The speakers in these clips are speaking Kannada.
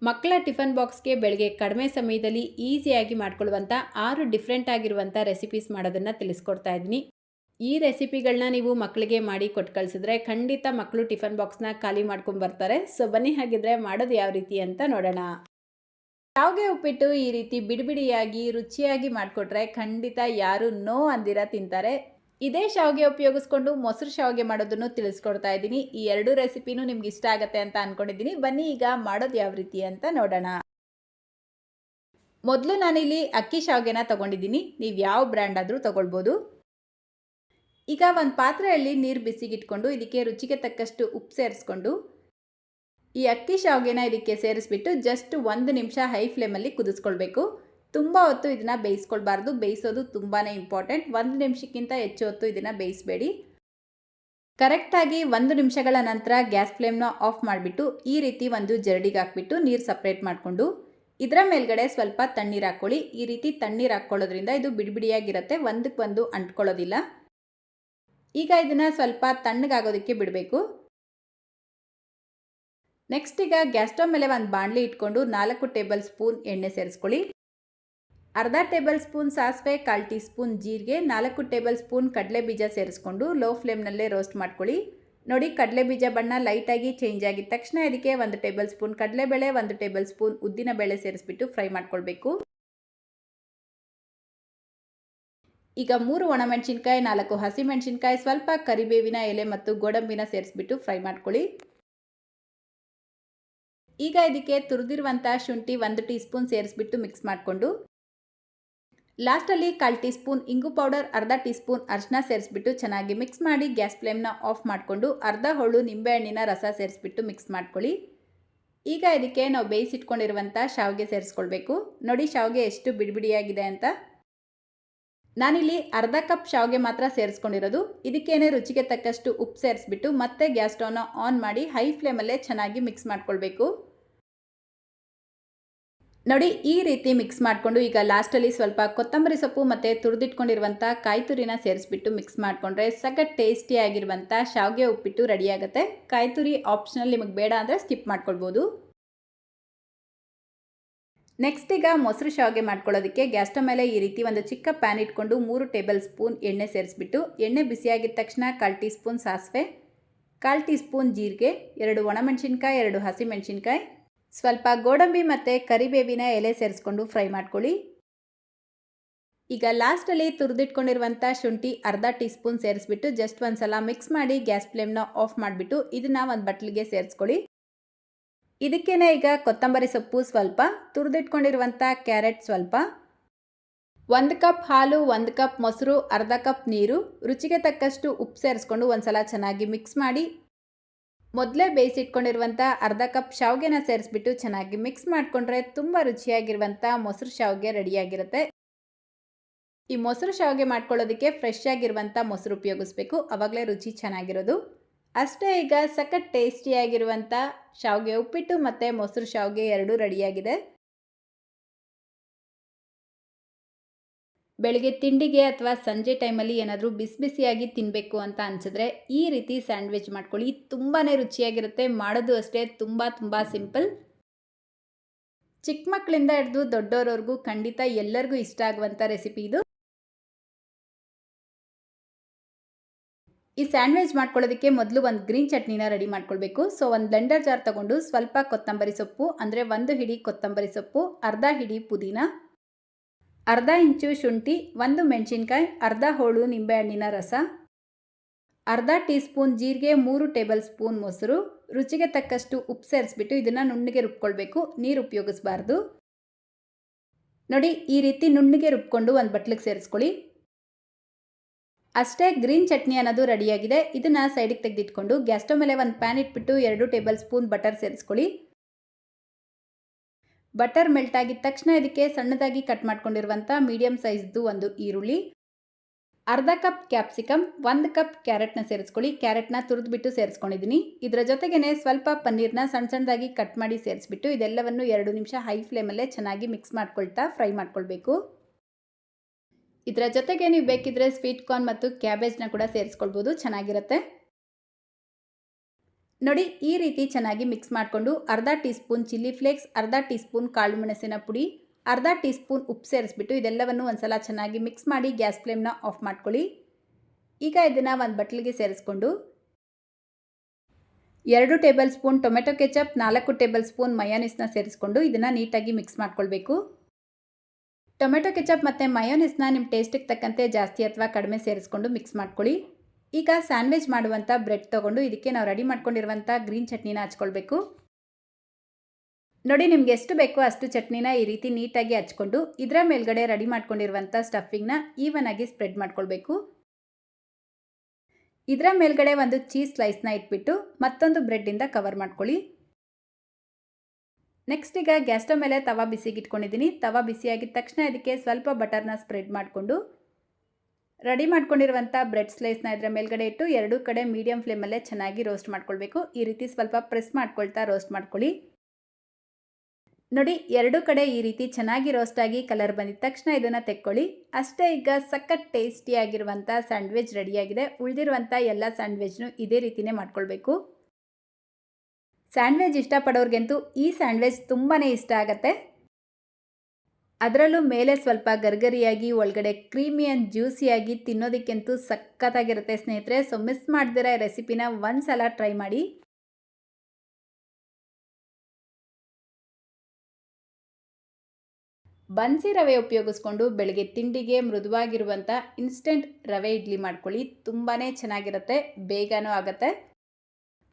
ಮಕ್ಕಳ ಟಿಫನ್ ಬಾಕ್ಸ್ಗೆ ಬೆಳಗ್ಗೆ ಕಡಿಮೆ ಸಮಯದಲ್ಲಿ ಈಸಿಯಾಗಿ ಮಾಡ್ಕೊಳ್ಳುವಂಥ 6 ಡಿಫ್ರೆಂಟ್ ಆಗಿರುವಂಥ ರೆಸಿಪೀಸ್ ಮಾಡೋದನ್ನು ತಿಳಿಸ್ಕೊಡ್ತಾ ಇದ್ದೀನಿ. ಈ ರೆಸಿಪಿಗಳನ್ನ ನೀವು ಮಕ್ಕಳಿಗೆ ಮಾಡಿ ಕೊಟ್ಟು ಕಳಿಸಿದ್ರೆ ಖಂಡಿತ ಮಕ್ಕಳು ಟಿಫನ್ ಬಾಕ್ಸ್ನ ಖಾಲಿ ಮಾಡ್ಕೊಂಡು ಬರ್ತಾರೆ. ಸೊ ಬನ್ನಿ ಹಾಗಿದ್ರೆ ಮಾಡೋದು ಯಾವ ರೀತಿ ಅಂತ ನೋಡೋಣ. ಶಾವಿಗೆ ಉಪ್ಪಿಟ್ಟು ಈ ರೀತಿ ಬಿಡಿಬಿಡಿಯಾಗಿ ರುಚಿಯಾಗಿ ಮಾಡಿಕೊಟ್ರೆ ಖಂಡಿತ ಯಾರು ನೋ ಅಂದಿರ ತಿಂತಾರೆ. ಇದೇ ಶಾವಿಗೆ ಉಪಯೋಗಿಸ್ಕೊಂಡು ಮೊಸರು ಶಾವಿಗೆ ಮಾಡೋದನ್ನು ತಿಳಿಸ್ಕೊಡ್ತಾ ಇದ್ದೀನಿ. ಈ ಎರಡು ರೆಸಿಪಿನೂ ನಿಮ್ಗೆ ಇಷ್ಟ ಆಗುತ್ತೆ ಅಂತ ಅಂದ್ಕೊಂಡಿದ್ದೀನಿ. ಬನ್ನಿ ಈಗ ಮಾಡೋದು ಯಾವ ರೀತಿ ಅಂತ ನೋಡೋಣ. ಮೊದಲು ನಾನಿಲ್ಲಿ ಅಕ್ಕಿ ಶಾವಿಗೆನ ತೊಗೊಂಡಿದ್ದೀನಿ. ನೀವು ಯಾವ ಬ್ರ್ಯಾಂಡ್ ಆದರೂ ತೊಗೊಳ್ಬೋದು. ಈಗ ಒಂದು ಪಾತ್ರೆಯಲ್ಲಿ ನೀರು ಬಿಸಿಗಿಟ್ಕೊಂಡು ಇದಕ್ಕೆ ರುಚಿಗೆ ತಕ್ಕಷ್ಟು ಉಪ್ಪು ಸೇರಿಸ್ಕೊಂಡು ಈ ಅಕ್ಕಿ ಶಾವಿಗೆನ ಇದಕ್ಕೆ ಸೇರಿಸ್ಬಿಟ್ಟು ಜಸ್ಟ್ 1 ನಿಮಿಷ ಹೈ ಫ್ಲೇಮಲ್ಲಿ ಕುದಿಸ್ಕೊಳ್ಬೇಕು. ತುಂಬ ಹೊತ್ತು ಇದನ್ನು ಬೇಯಿಸ್ಕೊಳ್ಬಾರ್ದು. ಬೇಯಿಸೋದು ತುಂಬಾ ಇಂಪಾರ್ಟೆಂಟ್. 1 ನಿಮಿಷಕ್ಕಿಂತ ಹೆಚ್ಚು ಹೊತ್ತು ಇದನ್ನು ಬೇಯಿಸಬೇಡಿ. ಕರೆಕ್ಟಾಗಿ 1 ನಿಮಿಷಗಳ ನಂತರ ಗ್ಯಾಸ್ ಫ್ಲೇಮ್ನ ಆಫ್ ಮಾಡಿಬಿಟ್ಟು ಈ ರೀತಿ ಒಂದು ಜರಡಿಗೆ ಹಾಕ್ಬಿಟ್ಟು ನೀರು ಸಪ್ರೇಟ್ ಮಾಡಿಕೊಂಡು ಇದರ ಮೇಲ್ಗಡೆ ಸ್ವಲ್ಪ ತಣ್ಣೀರು ಹಾಕ್ಕೊಳ್ಳಿ. ಈ ರೀತಿ ತಣ್ಣೀರು ಹಾಕ್ಕೊಳ್ಳೋದ್ರಿಂದ ಇದು ಬಿಡಿಬಿಡಿಯಾಗಿರುತ್ತೆ, ಒಂದಕ್ಕೊಂದು ಅಂಟ್ಕೊಳ್ಳೋದಿಲ್ಲ. ಈಗ ಇದನ್ನು ಸ್ವಲ್ಪ ತಣ್ಣಗಾಗೋದಕ್ಕೆ ಬಿಡಬೇಕು. ನೆಕ್ಸ್ಟ್ ಈಗ ಗ್ಯಾಸ್ ಸ್ಟವ್ ಮೇಲೆ ಒಂದು ಬಾಣಲಿ ಇಟ್ಕೊಂಡು 4 ಟೇಬಲ್ ಸ್ಪೂನ್ ಎಣ್ಣೆ ಸೇರಿಸ್ಕೊಳ್ಳಿ. ಅರ್ಧ ಟೇಬಲ್ ಸ್ಪೂನ್ ಸಾಸಿವೆ, 1/4 ಟೀ ಸ್ಪೂನ್ ಜೀರಿಗೆ, 4 ಟೇಬಲ್ ಸ್ಪೂನ್ ಕಡಲೆ ಬೀಜ ಸೇರಿಸ್ಕೊಂಡು ಲೋ ಫ್ಲೇಮ್ನಲ್ಲೇ ರೋಸ್ಟ್ ಮಾಡ್ಕೊಳ್ಳಿ. ನೋಡಿ, ಕಡಲೆ ಬೀಜ ಬಣ್ಣ ಲೈಟಾಗಿ ಚೇಂಜ್ ಆಗಿದ ತಕ್ಷಣ ಇದಕ್ಕೆ 1 ಟೇಬಲ್ ಸ್ಪೂನ್ ಕಡಲೆಬೇಳೆ, 1 ಟೇಬಲ್ ಸ್ಪೂನ್ ಉದ್ದಿನ ಬೇಳೆ ಸೇರಿಸ್ಬಿಟ್ಟು ಫ್ರೈ ಮಾಡ್ಕೊಳ್ಬೇಕು. ಈಗ 3 ಒಣಮೆಣಸಿನ್ಕಾಯಿ, 4 ಹಸಿಮೆಣಸಿನ್ಕಾಯಿ, ಸ್ವಲ್ಪ ಕರಿಬೇವಿನ ಎಲೆ ಮತ್ತು ಗೋಡಂಬಿನ ಸೇರಿಸ್ಬಿಟ್ಟು ಫ್ರೈ ಮಾಡ್ಕೊಳ್ಳಿ. ಈಗ ಇದಕ್ಕೆ ತುರಿದಿರುವಂಥ ಶುಂಠಿ 1 ಟೀ ಸ್ಪೂನ್ ಸೇರಿಸ್ಬಿಟ್ಟು ಮಿಕ್ಸ್ ಮಾಡಿಕೊಂಡು ಲಾಸ್ಟಲ್ಲಿ 1/4 ಟೀ ಸ್ಪೂನ್ ಇಂಗು ಪೌಡರ್, ಅರ್ಧ ಟೀ ಸ್ಪೂನ್ ಅರಿಶಿನ ಸೇರಿಸ್ಬಿಟ್ಟು ಚೆನ್ನಾಗಿ ಮಿಕ್ಸ್ ಮಾಡಿ ಗ್ಯಾಸ್ ಫ್ಲೇಮ್ನ ಆಫ್ ಮಾಡಿಕೊಂಡು ಅರ್ಧ ಹೋಳು ನಿಂಬೆಹಣ್ಣಿನ ರಸ ಸೇರಿಸ್ಬಿಟ್ಟು ಮಿಕ್ಸ್ ಮಾಡ್ಕೊಳ್ಳಿ. ಈಗ ಇದಕ್ಕೆ ನಾವು ಬೇಯಿಸಿಟ್ಕೊಂಡಿರುವಂಥ ಶಾವಿಗೆ ಸೇರಿಸ್ಕೊಳ್ಬೇಕು. ನೋಡಿ ಶಾವಿಗೆ ಎಷ್ಟು ಬಿಡಿಬಿಡಿಯಾಗಿದೆ ಅಂತ. ನಾನಿಲ್ಲಿ ಅರ್ಧ ಕಪ್ ಶಾವಿಗೆ ಮಾತ್ರ ಸೇರಿಸ್ಕೊಂಡಿರೋದು. ಇದಕ್ಕೇನೆ ರುಚಿಗೆ ತಕ್ಕಷ್ಟು ಉಪ್ಪು ಸೇರಿಸ್ಬಿಟ್ಟು ಮತ್ತೆ ಗ್ಯಾಸ್ ಸ್ಟವ್ನ ಆನ್ ಮಾಡಿ ಹೈ ಫ್ಲೇಮಲ್ಲೇ ಚೆನ್ನಾಗಿ ಮಿಕ್ಸ್ ಮಾಡ್ಕೊಳ್ಬೇಕು. ನೋಡಿ, ಈ ರೀತಿ ಮಿಕ್ಸ್ ಮಾಡಿಕೊಂಡು ಈಗ ಲಾಸ್ಟಲ್ಲಿ ಸ್ವಲ್ಪ ಕೊತ್ತಂಬರಿ ಸೊಪ್ಪು ಮತ್ತು ತುರಿದಿಟ್ಕೊಂಡಿರುವಂಥ ಕಾಯಿ ತುರಿನ ಸೇರಿಸ್ಬಿಟ್ಟು ಮಿಕ್ಸ್ ಮಾಡಿಕೊಂಡ್ರೆ ಸಖತ್ ಟೇಸ್ಟಿಯಾಗಿರುವಂಥ ಶಾವಿಗೆ ಉಪ್ಪಿಟ್ಟು ರೆಡಿಯಾಗುತ್ತೆ. ಕಾಯಿ ತುರಿ ಆಪ್ಷನಲ್, ನಿಮಗೆ ಬೇಡ ಅಂದರೆ ಸ್ಕಿಪ್ ಮಾಡ್ಕೊಳ್ಬೋದು. ನೆಕ್ಸ್ಟ್ ಈಗ ಮೊಸರು ಶಾವಿಗೆ ಮಾಡ್ಕೊಳ್ಳೋದಕ್ಕೆ ಗ್ಯಾಸ್ ಸ್ಟವ್ ಮೇಲೆ ಈ ರೀತಿ ಒಂದು ಚಿಕ್ಕ ಪ್ಯಾನ್ ಇಟ್ಕೊಂಡು 3 ಟೇಬಲ್ ಸ್ಪೂನ್ ಎಣ್ಣೆ ಸೇರಿಸ್ಬಿಟ್ಟು ಎಣ್ಣೆ ಬಿಸಿಯಾಗಿದ್ದ ತಕ್ಷಣ 1/4 ಟೀ ಸ್ಪೂನ್ ಸಾಸಿವೆ, 1/4 ಟೀ ಸ್ಪೂನ್ ಜೀರಿಗೆ, 2 ಒಣಮೆಣಸಿನ್ಕಾಯಿ, 2 ಹಸಿಮೆಣಸಿನ್ಕಾಯಿ, ಸ್ವಲ್ಪ ಗೋಡಂಬಿ ಮತ್ತು ಕರಿಬೇವಿನ ಎಲೆ ಸೇರಿಸ್ಕೊಂಡು ಫ್ರೈ ಮಾಡ್ಕೊಳ್ಳಿ. ಈಗ ಲಾಸ್ಟಲ್ಲಿ ತುರಿದಿಟ್ಕೊಂಡಿರುವಂಥ ಶುಂಠಿ ಅರ್ಧ ಟೀ ಸ್ಪೂನ್ ಸೇರಿಸ್ಬಿಟ್ಟು ಜಸ್ಟ್ ಒಂದು ಸಲ ಮಿಕ್ಸ್ ಮಾಡಿ ಗ್ಯಾಸ್ ಫ್ಲೇಮ್ನ ಆಫ್ ಮಾಡಿಬಿಟ್ಟು ಇದನ್ನು ಒಂದು ಬಟ್ಲಿಗೆ ಸೇರಿಸ್ಕೊಳ್ಳಿ. ಇದಕ್ಕೇನೆ ಈಗ ಕೊತ್ತಂಬರಿ ಸೊಪ್ಪು ಸ್ವಲ್ಪ, ತುರಿದಿಟ್ಕೊಂಡಿರುವಂಥ ಕ್ಯಾರೆಟ್ ಸ್ವಲ್ಪ, 1 ಕಪ್ ಹಾಲು, 1 ಕಪ್ ಮೊಸರು, ಅರ್ಧ ಕಪ್ ನೀರು, ರುಚಿಗೆ ತಕ್ಕಷ್ಟು ಉಪ್ಪು ಸೇರಿಸ್ಕೊಂಡು ಒಂದು ಸಲ ಚೆನ್ನಾಗಿ ಮಿಕ್ಸ್ ಮಾಡಿ ಮೊದಲೇ ಬೇಯಿಸಿಟ್ಕೊಂಡಿರುವಂಥ ಅರ್ಧ ಕಪ್ ಶಾವಿಗೆನ ಸೇರಿಸ್ಬಿಟ್ಟು ಚೆನ್ನಾಗಿ ಮಿಕ್ಸ್ ಮಾಡಿಕೊಂಡ್ರೆ ತುಂಬ ರುಚಿಯಾಗಿರುವಂಥ ಮೊಸರು ಶಾವಿಗೆ ರೆಡಿಯಾಗಿರುತ್ತೆ. ಈ ಮೊಸರು ಶಾವಿಗೆ ಮಾಡ್ಕೊಳ್ಳೋದಕ್ಕೆ ಫ್ರೆಶ್ ಆಗಿರುವಂಥ ಮೊಸರು ಉಪಯೋಗಿಸ್ಬೇಕು, ಆವಾಗಲೇ ರುಚಿ ಚೆನ್ನಾಗಿರೋದು. ಅಷ್ಟೇ, ಈಗ ಸಖತ್ ಟೇಸ್ಟಿಯಾಗಿರುವಂಥ ಶಾವಿಗೆ ಉಪ್ಪಿಟ್ಟು ಮತ್ತು ಮೊಸರು ಶಾವಿಗೆ ಎರಡೂ ರೆಡಿಯಾಗಿದೆ. ಬೆಳಗ್ಗೆ ತಿಂಡಿಗೆ ಅಥವಾ ಸಂಜೆ ಟೈಮಲ್ಲಿ ಏನಾದರೂ ಬಿಸಿ ಬಿಸಿಯಾಗಿ ತಿನ್ನಬೇಕು ಅಂತ ಅನಿಸಿದ್ರೆ ಈ ರೀತಿ ಸ್ಯಾಂಡ್ವಿಚ್ ಮಾಡ್ಕೊಳ್ಳಿ. ತುಂಬಾ ರುಚಿಯಾಗಿರುತ್ತೆ. ಮಾಡೋದು ಅಷ್ಟೇ ತುಂಬ ಸಿಂಪಲ್. ಚಿಕ್ಕ ಮಕ್ಕಳಿಂದ ಹಿಡಿದು ದೊಡ್ಡವರವರೆಗೂ ಖಂಡಿತ ಎಲ್ಲರಿಗೂ ಇಷ್ಟ ಆಗುವಂಥ ರೆಸಿಪಿ ಇದು. ಈ ಸ್ಯಾಂಡ್ವಿಚ್ ಮಾಡ್ಕೊಳ್ಳೋದಕ್ಕೆ ಮೊದಲು ಒಂದು ಗ್ರೀನ್ ಚಟ್ನಿನ ರೆಡಿ ಮಾಡ್ಕೊಳ್ಬೇಕು. ಸೊ ಒಂದು ಬ್ಲೆಂಡರ್ ಜಾರ್ ತಗೊಂಡು ಸ್ವಲ್ಪ ಕೊತ್ತಂಬರಿ ಸೊಪ್ಪು ಅಂದರೆ 1 ಹಿಡಿ ಕೊತ್ತಂಬರಿ ಸೊಪ್ಪು, ಅರ್ಧ ಹಿಡಿ ಪುದೀನ, ಅರ್ಧ ಇಂಚು ಶುಂಠಿ, 1 ಮೆಣಸಿನ್ಕಾಯಿ, ಅರ್ಧ ಹೋಳು ನಿಂಬೆಹಣ್ಣಿನ ರಸ, ಅರ್ಧ ಟೀ ಸ್ಪೂನ್ ಜೀರಿಗೆ, 3 ಟೇಬಲ್ ಸ್ಪೂನ್ ಮೊಸರು, ರುಚಿಗೆ ತಕ್ಕಷ್ಟು ಉಪ್ಪು ಸೇರಿಸ್ಬಿಟ್ಟು ಇದನ್ನು ನುಣ್ಣಗೆ ರುಬ್ಕೊಳ್ಬೇಕು. ನೀರು ಉಪಯೋಗಿಸಬಾರ್ದು. ನೋಡಿ, ಈ ರೀತಿ ನುಣ್ಣಗೆ ರುಬ್ಕೊಂಡು ಒಂದು ಬಟ್ಲಿಗೆ ಸೇರಿಸ್ಕೊಳ್ಳಿ. ಅಷ್ಟೇ, ಗ್ರೀನ್ ಚಟ್ನಿ ಅನ್ನೋದು ರೆಡಿಯಾಗಿದೆ. ಇದನ್ನು ಸೈಡಿಗೆ ತೆಗೆದಿಟ್ಕೊಂಡು ಗ್ಯಾಸ್ ಸ್ಟವ್ ಮೇಲೆ ಒಂದು ಪ್ಯಾನ್ ಇಟ್ಬಿಟ್ಟು 2 ಟೇಬಲ್ ಸ್ಪೂನ್ ಬಟರ್ ಸೇರಿಸ್ಕೊಳ್ಳಿ. ಬಟರ್ ಮೆಲ್ಟ್ ಆಗಿದ ತಕ್ಷಣ ಇದಕ್ಕೆ ಸಣ್ಣದಾಗಿ ಕಟ್ ಮಾಡ್ಕೊಂಡಿರುವಂಥ ಮೀಡಿಯಂ ಸೈಜ್ದು ಒಂದು ಈರುಳ್ಳಿ, ಅರ್ಧ ಕಪ್ ಕ್ಯಾಪ್ಸಿಕಮ್, 1 ಕಪ್ ಕ್ಯಾರೆಟ್ನ ಸೇರಿಸ್ಕೊಳ್ಳಿ. ಕ್ಯಾರೆಟ್ನ ತುರಿದ್ಬಿಟ್ಟು ಸೇರಿಸ್ಕೊಂಡಿದ್ದೀನಿ. ಇದರ ಜೊತೆಗೇ ಸ್ವಲ್ಪ ಪನ್ನೀರ್ನ ಸಣ್ಣದಾಗಿ ಕಟ್ ಮಾಡಿ ಸೇರಿಸ್ಬಿಟ್ಟು ಇದೆಲ್ಲವನ್ನು 2 ನಿಮಿಷ ಹೈ ಫ್ಲೇಮಲ್ಲೇ ಚೆನ್ನಾಗಿ ಮಿಕ್ಸ್ ಮಾಡ್ಕೊಳ್ತಾ ಫ್ರೈ ಮಾಡ್ಕೊಳ್ಬೇಕು. ಇದರ ಜೊತೆಗೆ ನೀವು ಬೇಕಿದ್ರೆ ಸ್ವೀಟ್ ಕಾರ್ನ್ ಮತ್ತು ಕ್ಯಾಬೇಜ್ನ ಕೂಡ ಸೇರಿಸ್ಕೊಳ್ಬೋದು, ಚೆನ್ನಾಗಿರುತ್ತೆ. ನೋಡಿ ಈ ರೀತಿ ಚೆನ್ನಾಗಿ ಮಿಕ್ಸ್ ಮಾಡಿಕೊಂಡು ಅರ್ಧ ಟೀ ಸ್ಪೂನ್ ಚಿಲ್ಲಿ ಫ್ಲೇಕ್ಸ್, ಅರ್ಧ ಟೀ ಸ್ಪೂನ್ ಕಾಳು ಮೆಣಸಿನ ಪುಡಿ, ಅರ್ಧ ಟೀ ಸ್ಪೂನ್ ಉಪ್ಪು ಸೇರಿಸ್ಬಿಟ್ಟು ಇದೆಲ್ಲವನ್ನು ಒಂದ್ಸಲ ಚೆನ್ನಾಗಿ ಮಿಕ್ಸ್ ಮಾಡಿ ಗ್ಯಾಸ್ ಫ್ಲೇಮ್ನ ಆಫ್ ಮಾಡ್ಕೊಳ್ಳಿ. ಈಗ ಇದನ್ನು ಒಂದು ಬಟ್ಲಿಗೆ ಸೇರಿಸ್ಕೊಂಡು 2 tablespoon tomato ketchup, 4 tablespoon ಮಯೋನೀಸ್ನ ಸೇರಿಸ್ಕೊಂಡು ಇದನ್ನು ನೀಟಾಗಿ ಮಿಕ್ಸ್ ಮಾಡ್ಕೊಳ್ಬೇಕು. ಟೊಮೆಟೊ ಕೆಚಪ್ ಮತ್ತು ಮಯೋನೀಸ್ನ ನಿಮ್ಮ ಟೇಸ್ಟಿಗೆ ತಕ್ಕಂತೆ ಜಾಸ್ತಿ ಅಥವಾ ಕಡಿಮೆ ಸೇರಿಸ್ಕೊಂಡು ಮಿಕ್ಸ್ ಮಾಡ್ಕೊಳ್ಳಿ. ಈಗ ಸ್ಯಾಂಡ್ವಿಚ್ ಮಾಡುವಂಥ ಬ್ರೆಡ್ ತೊಗೊಂಡು ಇದಕ್ಕೆ ನಾವು ರೆಡಿ ಮಾಡ್ಕೊಂಡಿರುವಂಥ ಗ್ರೀನ್ ಚಟ್ನಿನ ಹಚ್ಕೊಳ್ಬೇಕು. ನೋಡಿ ನಿಮ್ಗೆ ಎಷ್ಟು ಬೇಕೋ ಅಷ್ಟು ಚಟ್ನಿನ ಈ ರೀತಿ ನೀಟಾಗಿ ಹಚ್ಕೊಂಡು ಇದರ ಮೇಲ್ಗಡೆ ರೆಡಿ ಮಾಡ್ಕೊಂಡಿರುವಂಥ ಸ್ಟಫಿಂಗ್ನ ಈವನ್ ಆಗಿ ಸ್ಪ್ರೆಡ್ ಮಾಡ್ಕೊಳ್ಬೇಕು. ಇದರ ಮೇಲ್ಗಡೆ ಒಂದು ಚೀಸ್ ಸ್ಲೈಸ್ನ ಇಟ್ಬಿಟ್ಟು ಮತ್ತೊಂದು ಬ್ರೆಡ್ಡಿಂದ ಕವರ್ ಮಾಡ್ಕೊಳ್ಳಿ. ನೆಕ್ಸ್ಟ್ ಈಗ ಗ್ಯಾಸ್ ಸ್ಟವ್ ಮೇಲೆ ತವಾ ಬಿಸಿಗೆ ಇಟ್ಕೊಂಡಿದ್ದೀನಿ. ತವಾ ಬಿಸಿಯಾಗಿದ್ದ ತಕ್ಷಣ ಇದಕ್ಕೆ ಸ್ವಲ್ಪ ಬಟರ್ನ ಸ್ಪ್ರೆಡ್ ಮಾಡಿಕೊಂಡು ರೆಡಿ ಮಾಡ್ಕೊಂಡಿರುವಂಥ ಬ್ರೆಡ್ ಸ್ಲೈಸ್ನ ಇದರ ಮೇಲ್ಗಡೆ ಇಟ್ಟು ಎರಡೂ ಕಡೆ ಮೀಡಿಯಂ ಫ್ಲೇಮಲ್ಲೇ ಚೆನ್ನಾಗಿ ರೋಸ್ಟ್ ಮಾಡ್ಕೊಳ್ಬೇಕು. ಈ ರೀತಿ ಸ್ವಲ್ಪ ಪ್ರೆಸ್ ಮಾಡ್ಕೊಳ್ತಾ ರೋಸ್ಟ್ ಮಾಡ್ಕೊಳ್ಳಿ. ನೋಡಿ ಎರಡೂ ಕಡೆ ಈ ರೀತಿ ಚೆನ್ನಾಗಿ ರೋಸ್ಟ್ ಆಗಿ ಕಲರ್ ಬಂದಿದ ತಕ್ಷಣ ಇದನ್ನು ತೆಕ್ಕೊಳ್ಳಿ. ಅಷ್ಟೇ, ಈಗ ಸಖತ್ ಟೇಸ್ಟಿಯಾಗಿರುವಂಥ ಸ್ಯಾಂಡ್ವಿಚ್ ರೆಡಿಯಾಗಿದೆ. ಉಳಿದಿರುವಂಥ ಎಲ್ಲ ಸ್ಯಾಂಡ್ವಿಚ್ನು ಇದೇ ರೀತಿಯೇ ಮಾಡ್ಕೊಳ್ಬೇಕು. ಸ್ಯಾಂಡ್ವಿಚ್ ಇಷ್ಟಪಡೋರಿಗಂತೂ ಈ ಸ್ಯಾಂಡ್ವಿಚ್ ತುಂಬಾ ಇಷ್ಟ ಆಗುತ್ತೆ. ಅದರಲ್ಲೂ ಮೇಲೆ ಸ್ವಲ್ಪ ಗರ್ಗರಿಯಾಗಿ ಒಳಗಡೆ ಕ್ರೀಮಿ ಆ್ಯಂಡ್ ಜ್ಯೂಸಿಯಾಗಿ ತಿನ್ನೋದಕ್ಕಂತೂ ಸಖತ್ತಾಗಿರುತ್ತೆ ಸ್ನೇಹಿತರೆ. ಸೊ ಮಿಸ್ ಮಾಡ್ದಿರ ರೆಸಿಪಿನ ಒಂದ್ಸಲ ಟ್ರೈ ಮಾಡಿ. ಬನ್ಸಿ ರವೆ ಉಪಯೋಗಿಸ್ಕೊಂಡು ಬೆಳಗ್ಗೆ ತಿಂಡಿಗೆ ಮೃದುವಾಗಿರುವಂಥ ಇನ್ಸ್ಟೆಂಟ್ ರವೆ ಇಡ್ಲಿ ಮಾಡ್ಕೊಳ್ಳಿ. ತುಂಬಾ ಚೆನ್ನಾಗಿರುತ್ತೆ, ಬೇಗನೂ ಆಗುತ್ತೆ.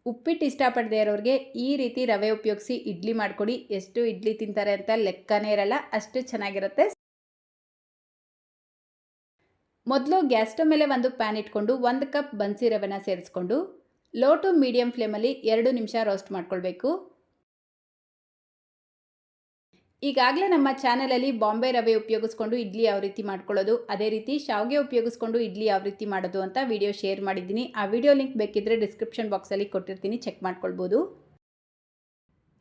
ಉಪ್ಪಿಟ್ಟು ಇಷ್ಟಪಡದೇ ಇರೋರಿಗೆ ಈ ರೀತಿ ರವೆ ಉಪಯೋಗಿಸಿ ಇಡ್ಲಿ ಮಾಡಿಕೊಡಿ. ಎಷ್ಟು ಇಡ್ಲಿ ತಿಂತಾರೆ ಅಂತ ಲೆಕ್ಕನೇ ಇರಲ್ಲ, ಅಷ್ಟು ಚೆನ್ನಾಗಿರುತ್ತೆ. ಮೊದಲು ಗ್ಯಾಸ್ ಸ್ಟವ್ ಮೇಲೆ ಒಂದು ಪ್ಯಾನ್ ಇಟ್ಕೊಂಡು 1 ಕಪ್ ಬನ್ಸಿ ರವೆನ ಸೇರಿಸ್ಕೊಂಡು ಲೋ ಟು ಮೀಡಿಯಂ ಫ್ಲೇಮಲ್ಲಿ 2 ನಿಮಿಷ ರೋಸ್ಟ್ ಮಾಡ್ಕೊಳ್ಬೇಕು. ಈಗಾಗಲೇ ನಮ್ಮ ಚಾನಲಲ್ಲಿ ಬಾಂಬೆ ರವೆ ಉಪಯೋಗಿಸ್ಕೊಂಡು ಇಡ್ಲಿ ಯಾವ ರೀತಿ ಮಾಡ್ಕೊಳ್ಳೋದು, ಅದೇ ರೀತಿ ಶಾವಿಗೆ ಉಪಯೋಗಿಸ್ಕೊಂಡು ಇಡ್ಲಿ ಯಾವ ರೀತಿ ಮಾಡೋದು ಅಂತ ವಿಡಿಯೋ ಶೇರ್ ಮಾಡಿದ್ದೀನಿ. ಆ ವಿಡಿಯೋ ಲಿಂಕ್ ಬೇಕಿದ್ದರೆ ಡಿಸ್ಕ್ರಿಪ್ಷನ್ ಬಾಕ್ಸಲ್ಲಿ ಕೊಟ್ಟಿರ್ತೀನಿ, ಚೆಕ್ ಮಾಡ್ಕೊಳ್ಬೋದು.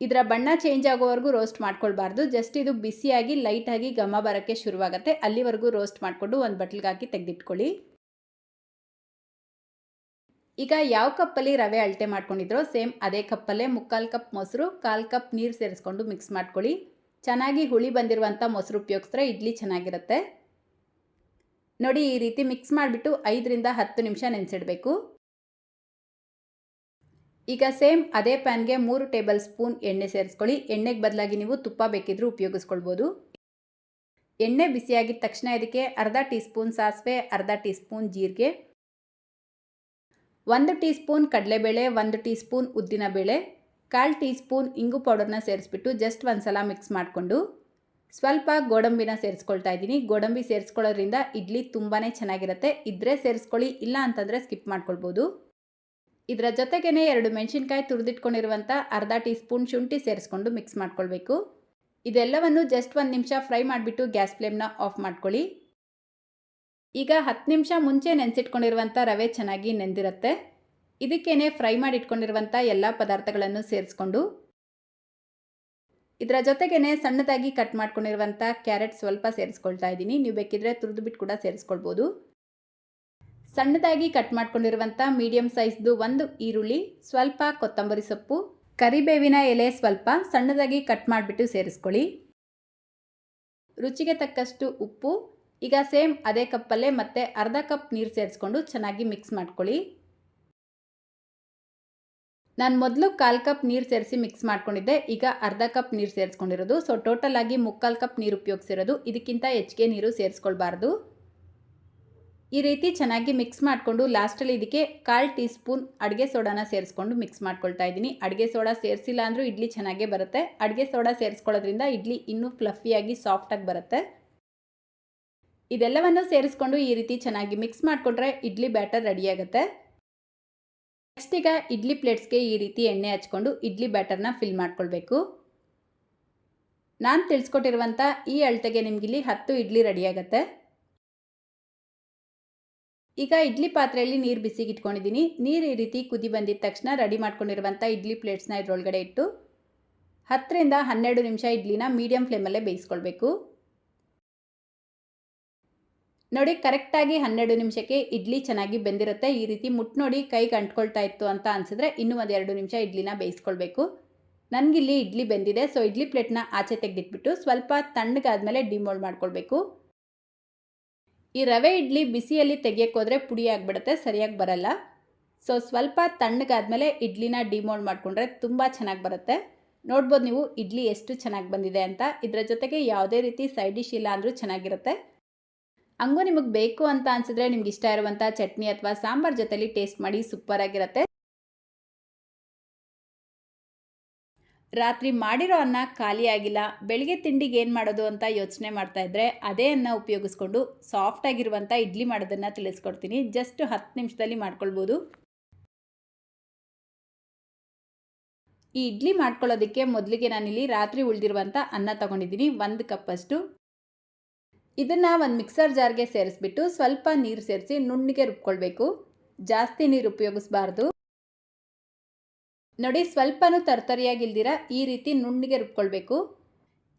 ಇದರ ಬಣ್ಣ ಚೇಂಜ್ ಆಗೋವರೆಗೂ ರೋಸ್ಟ್ ಮಾಡ್ಕೊಳ್ಬಾರ್ದು. ಜಸ್ಟ್ ಇದು ಬಿಸಿಯಾಗಿ ಲೈಟಾಗಿ ಘಮ ಬರೋಕ್ಕೆ ಶುರುವಾಗುತ್ತೆ, ಅಲ್ಲಿವರೆಗೂ ರೋಸ್ಟ್ ಮಾಡಿಕೊಂಡು ಒಂದು ಬಟ್ಲಿಗೆ ಹಾಕಿ ತೆಗೆದಿಟ್ಕೊಳ್ಳಿ. ಈಗ ಯಾವ ಕಪ್ಪಲ್ಲಿ ರವೆ ಅಳತೆ ಮಾಡ್ಕೊಂಡಿದ್ರೋ ಸೇಮ್ ಅದೇ ಕಪ್ಪಲ್ಲೇ 3/4 ಕಪ್ ಮೊಸರು, 1/4 ಕಪ್ ನೀರು ಸೇರಿಸ್ಕೊಂಡು ಮಿಕ್ಸ್ ಮಾಡ್ಕೊಳ್ಳಿ. ಚೆನ್ನಾಗಿ ಹುಳಿ ಬಂದಿರುವಂಥ ಮೊಸರು ಉಪಯೋಗಿಸಿದ್ರೆ ಇಡ್ಲಿ ಚೆನ್ನಾಗಿರುತ್ತೆ. ನೋಡಿ ಈ ರೀತಿ ಮಿಕ್ಸ್ ಮಾಡಿಬಿಟ್ಟು 5 ರಿಂದ 10 ನಿಮಿಷ ನೆನೆಸಿಡಬೇಕು. ಈಗ ಸೇಮ್ ಅದೇ ಪ್ಯಾನ್ಗೆ 3 ಟೇಬಲ್ ಸ್ಪೂನ್ ಎಣ್ಣೆ ಸೇರಿಸ್ಕೊಳ್ಳಿ. ಎಣ್ಣೆಗೆ ಬದಲಾಗಿ ನೀವು ತುಪ್ಪ ಬೇಕಿದ್ರೂ ಉಪಯೋಗಿಸ್ಕೊಳ್ಬೋದು. ಎಣ್ಣೆ ಬಿಸಿಯಾಗಿದ್ದ ತಕ್ಷಣ ಇದಕ್ಕೆ ಅರ್ಧ ಟೀ ಸ್ಪೂನ್ ಸಾಸಿವೆ, ಅರ್ಧ ಟೀ ಸ್ಪೂನ್ ಜೀರಿಗೆ, 1 ಟೀ ಸ್ಪೂನ್ ಕಡಲೆಬೇಳೆ, 1 ಟೀ ಸ್ಪೂನ್ ಉದ್ದಿನಬೇಳೆ, 1/4 ಟೀ ಸ್ಪೂನ್ ಇಂಗು ಪೌಡರ್ನ ಸೇರಿಸ್ಬಿಟ್ಟು ಜಸ್ಟ್ ಒಂದ್ಸಲ ಮಿಕ್ಸ್ ಮಾಡಿಕೊಂಡು ಸ್ವಲ್ಪ ಗೋಡಂಬಿನ ಸೇರಿಸ್ಕೊಳ್ತಾ ಇದ್ದೀನಿ. ಗೋಡಂಬಿ ಸೇರಿಸ್ಕೊಳ್ಳೋದ್ರಿಂದ ಇಡ್ಲಿ ತುಂಬಾ ಚೆನ್ನಾಗಿರುತ್ತೆ. ಇದ್ರೆ ಸೇರಿಸ್ಕೊಳ್ಳಿ, ಇಲ್ಲ ಅಂತಂದರೆ ಸ್ಕಿಪ್ ಮಾಡ್ಕೊಳ್ಬೋದು. ಇದರ ಜೊತೆಗೇ 2 ಮೆಣಸಿನ್ಕಾಯಿ ತುರಿದಿಟ್ಕೊಂಡಿರುವಂಥ ಅರ್ಧ ಟೀ ಸ್ಪೂನ್ ಶುಂಠಿ ಸೇರಿಸ್ಕೊಂಡು ಮಿಕ್ಸ್ ಮಾಡ್ಕೊಳ್ಬೇಕು. ಇದೆಲ್ಲವನ್ನು ಜಸ್ಟ್ 1 ನಿಮಿಷ ಫ್ರೈ ಮಾಡಿಬಿಟ್ಟು ಗ್ಯಾಸ್ ಫ್ಲೇಮ್ನ ಆಫ್ ಮಾಡ್ಕೊಳ್ಳಿ. ಈಗ 10 ನಿಮಿಷ ಮುಂಚೆ ನೆನೆಸಿಟ್ಕೊಂಡಿರುವಂಥ ರವೆ ಚೆನ್ನಾಗಿ ನೆಂದಿರುತ್ತೆ. ಇದಕ್ಕೇನೆ ಫ್ರೈ ಮಾಡಿ ಇಟ್ಕೊಂಡಿರುವಂಥ ಎಲ್ಲ ಪದಾರ್ಥಗಳನ್ನು ಸೇರಿಸ್ಕೊಂಡು ಇದರ ಜೊತೆಗೇ ಸಣ್ಣದಾಗಿ ಕಟ್ ಮಾಡ್ಕೊಂಡಿರುವಂಥ ಕ್ಯಾರೆಟ್ ಸ್ವಲ್ಪ ಸೇರಿಸ್ಕೊಳ್ತಾ ಇದ್ದೀನಿ. ನೀವು ಬೇಕಿದ್ರೆ ತುರಿದು ಬಿಟ್ಟು ಕೂಡ ಸೇರಿಸ್ಕೊಳ್ಬೋದು. ಸಣ್ಣದಾಗಿ ಕಟ್ ಮಾಡ್ಕೊಂಡಿರುವಂಥ ಮೀಡಿಯಂ ಸೈಜ್ದು 1 ಈರುಳ್ಳಿ, ಸ್ವಲ್ಪ ಕೊತ್ತಂಬರಿ ಸೊಪ್ಪು, ಕರಿಬೇವಿನ ಎಲೆ ಸ್ವಲ್ಪ ಸಣ್ಣದಾಗಿ ಕಟ್ ಮಾಡಿಬಿಟ್ಟು ಸೇರಿಸ್ಕೊಳ್ಳಿ. ರುಚಿಗೆ ತಕ್ಕಷ್ಟು ಉಪ್ಪು. ಈಗ ಸೇಮ್ ಅದೇ ಕಪ್ಪಲ್ಲೇ ಮತ್ತೆ ಅರ್ಧ ಕಪ್ ನೀರು ಸೇರಿಸ್ಕೊಂಡು ಚೆನ್ನಾಗಿ ಮಿಕ್ಸ್ ಮಾಡ್ಕೊಳ್ಳಿ. ನಾನು ಮೊದಲು 1/4 ಕಪ್ ನೀರು ಸೇರಿಸಿ ಮಿಕ್ಸ್ ಮಾಡ್ಕೊಂಡಿದ್ದೆ, ಈಗ ಅರ್ಧ ಕಪ್ ನೀರು ಸೇರಿಸ್ಕೊಂಡಿರೋದು. ಸೊ ಟೋಟಲ್ ಆಗಿ 3/4 ಕಪ್ ನೀರು ಉಪಯೋಗಿಸಿರೋದು. ಇದಕ್ಕಿಂತ ಹೆಚ್ಚಿಗೆ ನೀರು ಸೇರಿಸ್ಕೊಳ್ಬಾರ್ದು. ಈ ರೀತಿ ಚೆನ್ನಾಗಿ ಮಿಕ್ಸ್ ಮಾಡಿಕೊಂಡು ಲಾಸ್ಟಲ್ಲಿ ಇದಕ್ಕೆ 1/4 ಟೀ ಸ್ಪೂನ್ ಅಡುಗೆ ಸೋಡಾನ ಸೇರಿಸ್ಕೊಂಡು ಮಿಕ್ಸ್ ಮಾಡ್ಕೊಳ್ತಾ ಇದ್ದೀನಿ. ಅಡುಗೆ ಸೋಡಾ ಸೇರಿಸಿಲ್ಲ ಅಂದರೂ ಇಡ್ಲಿ ಚೆನ್ನಾಗೇ ಬರುತ್ತೆ. ಅಡುಗೆ ಸೋಡಾ ಸೇರಿಸ್ಕೊಳ್ಳೋದ್ರಿಂದ ಇಡ್ಲಿ ಇನ್ನೂ ಫ್ಲಫಿಯಾಗಿ ಸಾಫ್ಟಾಗಿ ಬರುತ್ತೆ. ಇದೆಲ್ಲವನ್ನು ಸೇರಿಸ್ಕೊಂಡು ಈ ರೀತಿ ಚೆನ್ನಾಗಿ ಮಿಕ್ಸ್ ಮಾಡಿಕೊಂಡ್ರೆ ಇಡ್ಲಿ ಬ್ಯಾಟರ್ ರೆಡಿಯಾಗುತ್ತೆ. ನೆಕ್ಸ್ಟ್ ಈಗ ಇಡ್ಲಿ ಪ್ಲೇಟ್ಸ್ಗೆ ಈ ರೀತಿ ಎಣ್ಣೆ ಹಚ್ಕೊಂಡು ಇಡ್ಲಿ ಬ್ಯಾಟರ್ನ ಫಿಲ್ ಮಾಡ್ಕೊಳ್ಬೇಕು. ನಾನು ತಿಳಿಸ್ಕೊಟ್ಟಿರುವಂಥ ಈ ಅಳತೆಗೆ ನಿಮಗಿಲ್ಲಿ 10 ಇಡ್ಲಿ ರೆಡಿಯಾಗುತ್ತೆ. ಈಗ ಇಡ್ಲಿ ಪಾತ್ರೆಯಲ್ಲಿ ನೀರು ಬಿಸಿಗೆ ಇಟ್ಕೊಂಡಿದ್ದೀನಿ. ನೀರು ಈ ರೀತಿ ಕುದಿ ಬಂದಿದ ತಕ್ಷಣ ರೆಡಿ ಮಾಡ್ಕೊಂಡಿರುವಂಥ ಇಡ್ಲಿ ಪ್ಲೇಟ್ಸ್ನ ಇದರೊಳಗಡೆ ಇಟ್ಟು 10 ರಿಂದ 12 ನಿಮಿಷ ಇಡ್ಲಿನ ಮೀಡಿಯಂ ಫ್ಲೇಮಲ್ಲೇ ಬೇಯಿಸ್ಕೊಳ್ಬೇಕು. ನೋಡಿ ಕರೆಕ್ಟಾಗಿ 12 ನಿಮಿಷಕ್ಕೆ ಇಡ್ಲಿ ಚೆನ್ನಾಗಿ ಬೆಂದಿರುತ್ತೆ. ಈ ರೀತಿ ಮುಟ್ಟು ನೋಡಿ ಕೈಗೆ ಅಂಟ್ಕೊಳ್ತಾ ಇತ್ತು ಅಂತ ಅನಿಸಿದ್ರೆ ಇನ್ನೂ ಒಂದು 2 ನಿಮಿಷ ಇಡ್ಲಿನ ಬೇಯಿಸ್ಕೊಳ್ಬೇಕು. ನನಗಿಲ್ಲಿ ಇಡ್ಲಿ ಬೆಂದಿದೆ. ಸೊ ಇಡ್ಲಿ ಪ್ಲೇಟ್ನ ಆಚೆ ತೆಗೆದಿಟ್ಬಿಟ್ಟು ಸ್ವಲ್ಪ ತಣ್ಣಗಾದ್ಮೇಲೆ ಡಿಮೋಲ್ಡ್ ಮಾಡ್ಕೊಳ್ಬೇಕು. ಈ ರವೆ ಇಡ್ಲಿ ಬಿಸಿಯಲ್ಲಿ ತೆಗಿಯೋಕ್ಕೋದ್ರೆ ಪುಡಿ ಆಗಿಬಿಡುತ್ತೆ, ಸರಿಯಾಗಿ ಬರಲ್ಲ. ಸೊ ಸ್ವಲ್ಪ ತಣ್ಣಗಾದ್ಮೇಲೆ ಇಡ್ಲಿನ ಡಿಮೋಲ್ಡ್ ಮಾಡಿಕೊಂಡ್ರೆ ತುಂಬ ಚೆನ್ನಾಗಿ ಬರುತ್ತೆ. ನೋಡ್ಬೋದು ನೀವು ಇಡ್ಲಿ ಎಷ್ಟು ಚೆನ್ನಾಗಿ ಬಂದಿದೆ ಅಂತ. ಇದರ ಜೊತೆಗೆ ಯಾವುದೇ ರೀತಿ ಸೈಡ್ ಡಿಶ್ ಇಲ್ಲ ಅಂದರೂ ಚೆನ್ನಾಗಿರುತ್ತೆ. ಹಂಗೂ ನಿಮಗೆ ಬೇಕು ಅಂತ ಅನಿಸಿದ್ರೆ ನಿಮ್ಗೆ ಇಷ್ಟ ಇರುವಂಥ ಚಟ್ನಿ ಅಥವಾ ಸಾಂಬಾರ್ ಜೊತೆಲಿ ಟೇಸ್ಟ್ ಮಾಡಿ ಸೂಪರಾಗಿರುತ್ತೆ. ರಾತ್ರಿ ಮಾಡಿರೋ ಅನ್ನ ಖಾಲಿ ಆಗಿಲ್ಲ, ಬೆಳಿಗ್ಗೆ ತಿಂಡಿಗೆ ಏನು ಮಾಡೋದು ಅಂತ ಯೋಚನೆ ಮಾಡ್ತಾ ಇದ್ದರೆ ಅದೇ ಅನ್ನ ಉಪಯೋಗಿಸ್ಕೊಂಡು ಸಾಫ್ಟಾಗಿರುವಂಥ ಇಡ್ಲಿ ಮಾಡೋದನ್ನು ತಿಳಿಸ್ಕೊಡ್ತೀನಿ. ಜಸ್ಟ್ 10 ನಿಮಿಷದಲ್ಲಿ ಮಾಡ್ಕೊಳ್ಬೋದು. ಈ ಇಡ್ಲಿ ಮಾಡ್ಕೊಳ್ಳೋದಕ್ಕೆ ಮೊದಲಿಗೆ ನಾನಿಲ್ಲಿ ರಾತ್ರಿ ಉಳಿದಿರುವಂಥ ಅನ್ನ ತೊಗೊಂಡಿದ್ದೀನಿ, 1 ಕಪ್ಪಷ್ಟು. ಇದನ್ನು ಒಂದು ಮಿಕ್ಸರ್ ಜಾರ್ಗೆ ಸೇರಿಸ್ಬಿಟ್ಟು ಸ್ವಲ್ಪ ನೀರು ಸೇರಿಸಿ ನುಣ್ಣಗೆ ರುಬ್ಕೊಳ್ಬೇಕು. ಜಾಸ್ತಿ ನೀರು ಉಪಯೋಗಿಸಬಾರ್ದು. ನೋಡಿ ಸ್ವಲ್ಪನೂ ತರ್ತರಿಯಾಗಿಲ್ದಿರ ಈ ರೀತಿ ನುಣ್ಣಗೆ ರುಬ್ಕೊಳ್ಬೇಕು.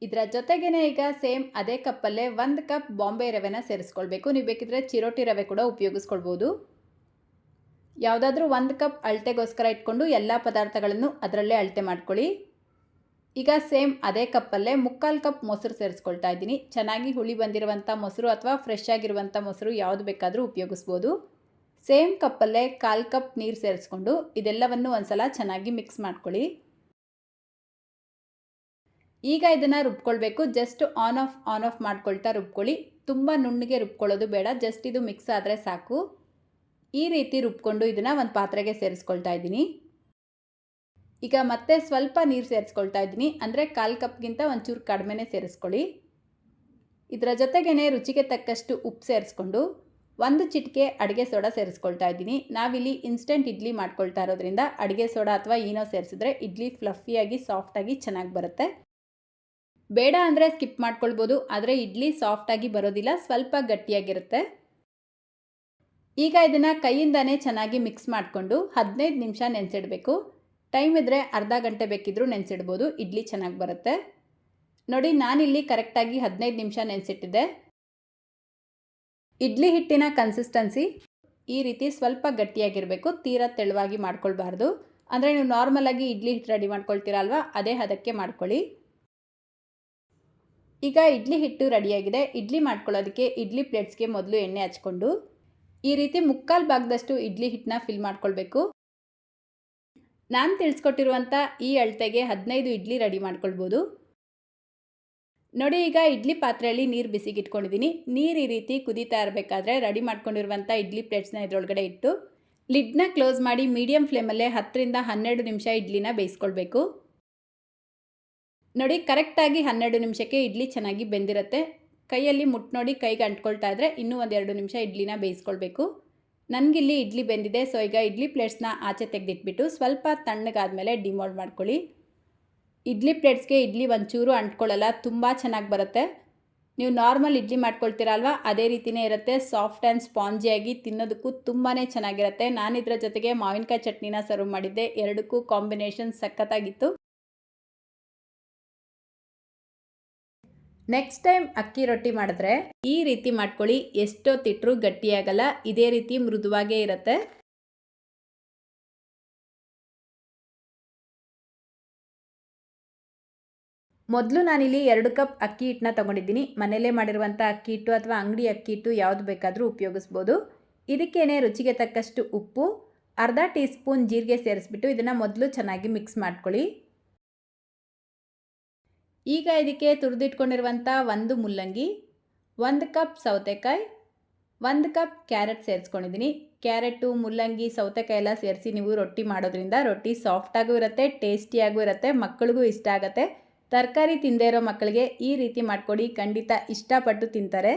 ಇದರ ಜೊತೆಗೇ ಈಗ ಸೇಮ್ ಅದೇ ಕಪ್ಪಲ್ಲೇ 1 ಕಪ್ ಬಾಂಬೆ ರವೆನ ಸೇರಿಸ್ಕೊಳ್ಬೇಕು. ನೀವು ಬೇಕಿದ್ರೆ ಚಿರೋಟಿ ರವೆ ಕೂಡ ಉಪಯೋಗಿಸ್ಕೊಳ್ಬೋದು. ಯಾವುದಾದ್ರೂ 1 ಕಪ್ ಅಳತೆಗೋಸ್ಕರ ಇಟ್ಕೊಂಡು ಎಲ್ಲ ಪದಾರ್ಥಗಳನ್ನು ಅದರಲ್ಲೇ ಅಳತೆ ಮಾಡ್ಕೊಳ್ಳಿ. ಈಗ ಸೇಮ್ ಅದೇ ಕಪ್ಪಲ್ಲೇ 3/4 ಕಪ್ ಮೊಸರು ಸೇರಿಸ್ಕೊಳ್ತಾ ಇದ್ದೀನಿ. ಚೆನ್ನಾಗಿ ಹುಳಿ ಬಂದಿರುವಂಥ ಮೊಸರು ಅಥವಾ ಫ್ರೆಶ್ ಆಗಿರುವಂಥ ಮೊಸರು ಯಾವುದು ಬೇಕಾದರೂ ಉಪಯೋಗಿಸ್ಬೋದು. ಸೇಮ್ ಕಪ್ಪಲ್ಲೇ 1/4 ಕಪ್ ನೀರು ಸೇರಿಸ್ಕೊಂಡು ಇದೆಲ್ಲವನ್ನು ಒಂದ್ಸಲ ಚೆನ್ನಾಗಿ ಮಿಕ್ಸ್ ಮಾಡ್ಕೊಳ್ಳಿ. ಈಗ ಇದನ್ನು ರುಬ್ಕೊಳ್ಬೇಕು. ಜಸ್ಟ್ ಆನ್ ಆಫ್ ಮಾಡ್ಕೊಳ್ತಾ ರುಬ್ಕೊಳ್ಳಿ. ತುಂಬ ನುಣ್ಣಗೆ ರುಬ್ಕೊಳ್ಳೋದು ಬೇಡ, ಜಸ್ಟ್ ಇದು ಮಿಕ್ಸ್ ಆದರೆ ಸಾಕು. ಈ ರೀತಿ ರುಬ್ಕೊಂಡು ಇದನ್ನು ಒಂದು ಪಾತ್ರೆಗೆ ಸೇರಿಸ್ಕೊಳ್ತಾ ಇದ್ದೀನಿ. ಈಗ ಮತ್ತೆ ಸ್ವಲ್ಪ ನೀರು ಸೇರಿಸ್ಕೊಳ್ತಾ ಇದ್ದೀನಿ, ಅಂದರೆ 1/4 ಕಪ್ಗಿಂತ ಒಂಚೂರು ಕಡಿಮೆನೇ ಸೇರಿಸ್ಕೊಳ್ಳಿ. ಇದರ ಜೊತೆಗೇ ರುಚಿಗೆ ತಕ್ಕಷ್ಟು ಉಪ್ಪು ಸೇರಿಸ್ಕೊಂಡು 1 ಚಿಟಿಕೆ ಅಡುಗೆ ಸೋಡಾ ಸೇರಿಸ್ಕೊಳ್ತಾ ಇದ್ದೀನಿ. ನಾವಿಲ್ಲಿ ಇನ್ಸ್ಟೆಂಟ್ ಇಡ್ಲಿ ಮಾಡ್ಕೊಳ್ತಾ ಇರೋದ್ರಿಂದ ಅಡುಗೆ ಸೋಡಾ ಅಥವಾ ಈನೋ ಸೇರಿಸಿದ್ರೆ ಇಡ್ಲಿ ಫ್ಲಫಿಯಾಗಿ ಸಾಫ್ಟಾಗಿ ಚೆನ್ನಾಗಿ ಬರುತ್ತೆ. ಬೇಡ ಅಂದರೆ ಸ್ಕಿಪ್ ಮಾಡ್ಕೊಳ್ಬೋದು, ಆದರೆ ಇಡ್ಲಿ ಸಾಫ್ಟಾಗಿ ಬರೋದಿಲ್ಲ, ಸ್ವಲ್ಪ ಗಟ್ಟಿಯಾಗಿರುತ್ತೆ. ಈಗ ಇದನ್ನು ಕೈಯಿಂದನೇ ಚೆನ್ನಾಗಿ ಮಿಕ್ಸ್ ಮಾಡಿಕೊಂಡು 15 ನಿಮಿಷ ನೆನೆಸಿಡಬೇಕು. ಟೈಮ್ ಇದ್ದರೆ ಅರ್ಧ ಗಂಟೆ ಬೇಕಿದ್ರೂ ನೆನೆಸಿಡ್ಬೋದು, ಇಡ್ಲಿ ಚೆನ್ನಾಗಿ ಬರುತ್ತೆ. ನೋಡಿ ನಾನಿಲ್ಲಿ ಕರೆಕ್ಟಾಗಿ 15 ನಿಮಿಷ ನೆನೆಸಿಟ್ಟಿದ್ದೆ. ಇಡ್ಲಿ ಹಿಟ್ಟಿನ ಕನ್ಸಿಸ್ಟೆನ್ಸಿ ಈ ರೀತಿ ಸ್ವಲ್ಪ ಗಟ್ಟಿಯಾಗಿರಬೇಕು, ತೀರಾ ತೆಳುವಾಗಿ ಮಾಡ್ಕೊಳ್ಬಾರ್ದು. ಅಂದರೆ ನೀವು ನಾರ್ಮಲಾಗಿ ಇಡ್ಲಿ ಹಿಟ್ಟು ರೆಡಿ ಮಾಡ್ಕೊಳ್ತೀರಲ್ವ, ಅದೇ ಹದಕ್ಕೆ ಮಾಡ್ಕೊಳ್ಳಿ. ಈಗ ಇಡ್ಲಿ ಹಿಟ್ಟು ರೆಡಿಯಾಗಿದೆ. ಇಡ್ಲಿ ಮಾಡ್ಕೊಳ್ಳೋದಕ್ಕೆ ಇಡ್ಲಿ ಪ್ಲೇಟ್ಸ್ಗೆ ಮೊದಲು ಎಣ್ಣೆ ಹಚ್ಕೊಂಡು ಈ ರೀತಿ 3/4 ಭಾಗದಷ್ಟು ಇಡ್ಲಿ ಹಿಟ್ಟನ್ನ ಫಿಲ್ ಮಾಡ್ಕೊಳ್ಬೇಕು. ನಾನು ತಿಳಿಸ್ಕೊಟ್ಟಿರುವಂಥ ಈ ಅಳತೆಗೆ 15 ಇಡ್ಲಿ ರೆಡಿ ಮಾಡ್ಕೊಳ್ಬೋದು. ನೋಡಿ ಈಗ ಇಡ್ಲಿ ಪಾತ್ರೆಯಲ್ಲಿ ನೀರು ಬಿಸಿಗೆ ಇಟ್ಕೊಂಡಿದ್ದೀನಿ. ನೀರು ಈ ರೀತಿ ಕುದೀತಾ ಇರಬೇಕಾದ್ರೆ ರೆಡಿ ಮಾಡ್ಕೊಂಡಿರುವಂಥ ಇಡ್ಲಿ ಪ್ಲೇಟ್ಸ್ನ ಇದರೊಳಗಡೆ ಇಟ್ಟು ಲಿಡ್ನ ಕ್ಲೋಸ್ ಮಾಡಿ ಮೀಡಿಯಮ್ ಫ್ಲೇಮಲ್ಲೇ 10 ರಿಂದ 12 ನಿಮಿಷ ಇಡ್ಲಿನ ಬೇಯಿಸ್ಕೊಳ್ಬೇಕು. ನೋಡಿ ಕರೆಕ್ಟಾಗಿ 12 ನಿಮಿಷಕ್ಕೆ ಇಡ್ಲಿ ಚೆನ್ನಾಗಿ ಬೆಂದಿರುತ್ತೆ. ಕೈಯಲ್ಲಿ ಮುಟ್ಟು ನೋಡಿ ಕೈಗೆ ಅಂಟ್ಕೊಳ್ತಾ ಇದ್ದರೆ ಇನ್ನೂ 1-2 ನಿಮಿಷ ಇಡ್ಲಿನ ಬೇಯಿಸ್ಕೊಳ್ಬೇಕು. ನನಗಿಲ್ಲಿ ಇಡ್ಲಿ ಬೆಂದಿದೆ. ಸೊ ಈಗ ಇಡ್ಲಿ ಪ್ಲೇಟ್ಸ್ನ ಆಚೆ ತೆಗೆದಿಟ್ಬಿಟ್ಟು ಸ್ವಲ್ಪ ತಣ್ಣಗಾದ್ಮೇಲೆ ಡಿಮೋಲ್ಡ್ ಮಾಡ್ಕೊಳ್ಳಿ. ಇಡ್ಲಿ ಪ್ಲೇಟ್ಸ್ಗೆ ಇಡ್ಲಿ ಒಂಚೂರು ಅಂಟ್ಕೊಳ್ಳಲ್ಲ, ತುಂಬ ಚೆನ್ನಾಗಿ ಬರುತ್ತೆ. ನೀವು ನಾರ್ಮಲ್ ಇಡ್ಲಿ ಮಾಡ್ಕೊಳ್ತೀರಲ್ವ, ಅದೇ ರೀತಿಯೇ ಇರುತ್ತೆ. ಸಾಫ್ಟ್ ಆ್ಯಂಡ್ ಸ್ಪಾಂಜಿಯಾಗಿ ತಿನ್ನೋದಕ್ಕೂ ತುಂಬಾ ಚೆನ್ನಾಗಿರುತ್ತೆ. ನಾನು ಇದರ ಜೊತೆಗೆ ಮಾವಿನಕಾಯಿ ಚಟ್ನಿನ ಸರ್ವ್ ಮಾಡಿದ್ದೆ. ಎರಡಕ್ಕೂ ಕಾಂಬಿನೇಷನ್ ಸಖತ್ತಾಗಿತ್ತು. ನೆಕ್ಸ್ಟ್ ಟೈಮ್ ಅಕ್ಕಿ ರೊಟ್ಟಿ ಮಾಡಿದ್ರೆ ಈ ರೀತಿ ಮಾಡ್ಕೊಳ್ಳಿ, ಎಷ್ಟೊತ್ತಿಟ್ಟರೂ ಗಟ್ಟಿಯಾಗಲ್ಲ, ಇದೇ ರೀತಿ ಮೃದುವಾಗೇ ಇರುತ್ತೆ. ಮೊದಲು ನಾನಿಲ್ಲಿ 2 ಕಪ್ ಅಕ್ಕಿ ಹಿಟ್ಟನ್ನ ತೊಗೊಂಡಿದ್ದೀನಿ. ಮನೆಯಲ್ಲೇ ಮಾಡಿರುವಂಥ ಅಕ್ಕಿ ಹಿಟ್ಟು ಅಥವಾ ಅಂಗಡಿ ಅಕ್ಕಿ ಹಿಟ್ಟು ಯಾವುದು ಬೇಕಾದರೂ ಉಪಯೋಗಿಸ್ಬೋದು. ಇದಕ್ಕೇನೆ ರುಚಿಗೆ ತಕ್ಕಷ್ಟು ಉಪ್ಪು, ಅರ್ಧ ಟೀ ಸ್ಪೂನ್ ಜೀರಿಗೆ ಸೇರಿಸ್ಬಿಟ್ಟು ಇದನ್ನು ಮೊದಲು ಚೆನ್ನಾಗಿ ಮಿಕ್ಸ್ ಮಾಡ್ಕೊಳ್ಳಿ. ಈಗ ಇದಕ್ಕೆ ತುರಿದಿಟ್ಕೊಂಡಿರುವಂಥ 1 ಮುಲ್ಲಂಗಿ, 1 ಕಪ್ ಸೌತೆಕಾಯಿ, 1 ಕಪ್ ಕ್ಯಾರೆಟ್ ಸೇರಿಸ್ಕೊಂಡಿದ್ದೀನಿ. ಕ್ಯಾರೆಟು, ಮುಲ್ಲಂಗಿ, ಸೌತೆಕಾಯಿ ಎಲ್ಲ ಸೇರಿಸಿ ನೀವು ರೊಟ್ಟಿ ಮಾಡೋದ್ರಿಂದ ರೊಟ್ಟಿ ಸಾಫ್ಟಾಗೂ ಇರುತ್ತೆ, ಟೇಸ್ಟಿಯಾಗೂ ಇರುತ್ತೆ, ಮಕ್ಕಳಿಗೂ ಇಷ್ಟ ಆಗುತ್ತೆ. ತರಕಾರಿ ತಿಂದೇ ಇರೋ ಮಕ್ಕಳಿಗೆ ಈ ರೀತಿ ಮಾಡಿಕೊಡಿ, ಖಂಡಿತ ಇಷ್ಟಪಟ್ಟು ತಿಂತಾರೆ.